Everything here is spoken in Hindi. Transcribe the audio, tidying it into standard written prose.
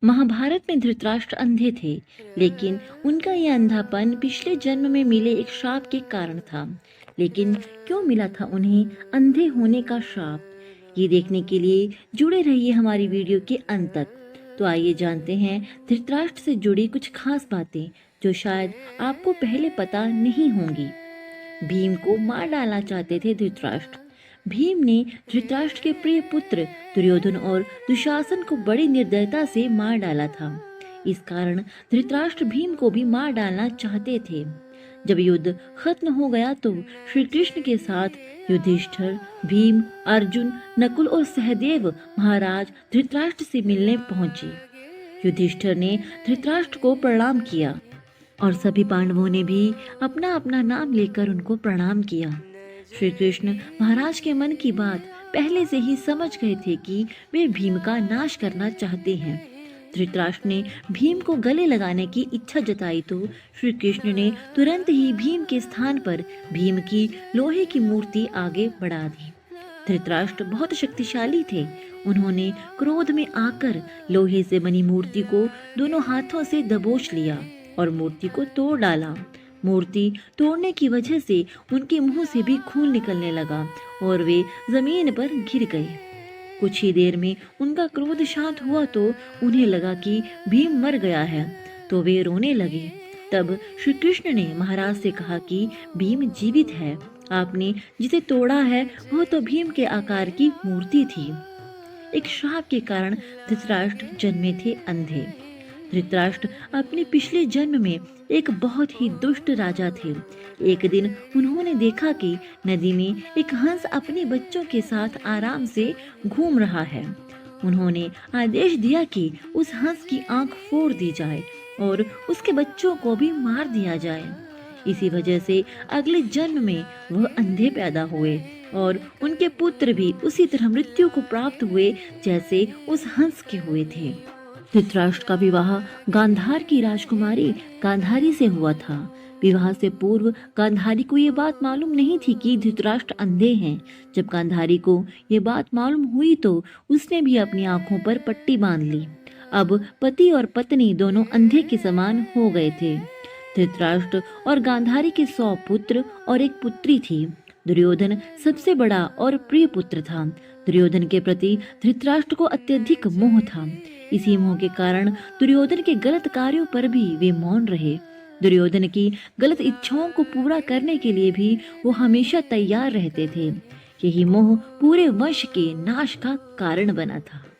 महाभारत में धृतराष्ट्र अंधे थे, लेकिन उनका यह अंधापन पिछले जन्म में मिले एक श्राप के कारण था। लेकिन क्यों मिला था उन्हें अंधे होने का श्राप? ये देखने के लिए जुड़े रहिए हमारी वीडियो के अंत तक। तो आइए जानते हैं धृतराष्ट्र से जुड़ी कुछ खास बातें जो शायद आपको पहले पता नहीं होंगी। भीम को मार डालना चाहते थे धृतराष्ट्र। भीम ने धृतराष्ट्र के प्रिय पुत्र दुर्योधन और दुशासन को बड़ी निर्दयता से मार डाला था। इस कारण धृतराष्ट्र भीम को भी मार डालना चाहते थे। जब युद्ध खत्म हो गया तो श्री कृष्ण के साथ युधिष्ठिर, भीम, अर्जुन, नकुल और सहदेव महाराज धृतराष्ट्र से मिलने पहुंचे। युधिष्ठिर ने धृतराष्ट्र को प्रणाम किया और सभी पांडवों ने भी अपना अपना नाम लेकर उनको प्रणाम किया। श्री कृष्ण महाराज के मन की बात पहले से ही समझ गए थे कि वे भीम का नाश करना चाहते हैं। धृतराष्ट्र ने भीम को गले लगाने की इच्छा जताई तो श्री कृष्ण ने तुरंत ही भीम के स्थान पर भीम की लोहे की मूर्ति आगे बढ़ा दी। धृतराष्ट्र बहुत शक्तिशाली थे। उन्होंने क्रोध में आकर लोहे से बनी मूर्ति को दोनों हाथों से दबोच लिया और मूर्ति को तोड़ डाला। मूर्ति तोड़ने की वजह से उनके मुंह से भी खून निकलने लगा और वे जमीन पर गिर गए। कुछ ही देर में उनका क्रोध शांत हुआ तो उन्हें लगा कि भीम मर गया है, तो वे रोने लगे। तब श्री कृष्ण ने महाराज से कहा कि भीम जीवित है। आपने जिसे तोड़ा है वह तो भीम के आकार की मूर्ति थी। एक श्राप के कारण धृतराष्ट्र जन्मे थे अंधे। धृतराष्ट्र अपने पिछले जन्म में एक बहुत ही दुष्ट राजा थे। एक दिन उन्होंने देखा कि नदी में एक हंस अपने बच्चों के साथ आराम से घूम रहा है। उन्होंने आदेश दिया कि उस हंस की आंख फोड़ दी जाए और उसके बच्चों को भी मार दिया जाए। इसी वजह से अगले जन्म में वह अंधे पैदा हुए और उनके पुत्र भी उसी तरह मृत्यु को प्राप्त हुए जैसे उस हंस के हुए थे। धृतराष्ट्र का विवाह गांधार की राजकुमारी गांधारी से हुआ था। विवाह से पूर्व गांधारी को ये बात मालूम नहीं थी कि धृतराष्ट्र अंधे हैं। जब गांधारी को ये बात मालूम हुई तो उसने भी अपनी आंखों पर पट्टी बांध ली। अब पति और पत्नी दोनों अंधे के समान हो गए थे। धृतराष्ट्र और गांधारी के 100 पुत्र और एक पुत्री थी। दुर्योधन सबसे बड़ा और प्रिय पुत्र था। दुर्योधन के प्रति धृतराष्ट्र को अत्यधिक मोह था। इसी मोह के कारण दुर्योधन के गलत कार्यों पर भी वे मौन रहे। दुर्योधन की गलत इच्छाओं को पूरा करने के लिए भी वो हमेशा तैयार रहते थे। यही मोह पूरे वंश के नाश का कारण बना था।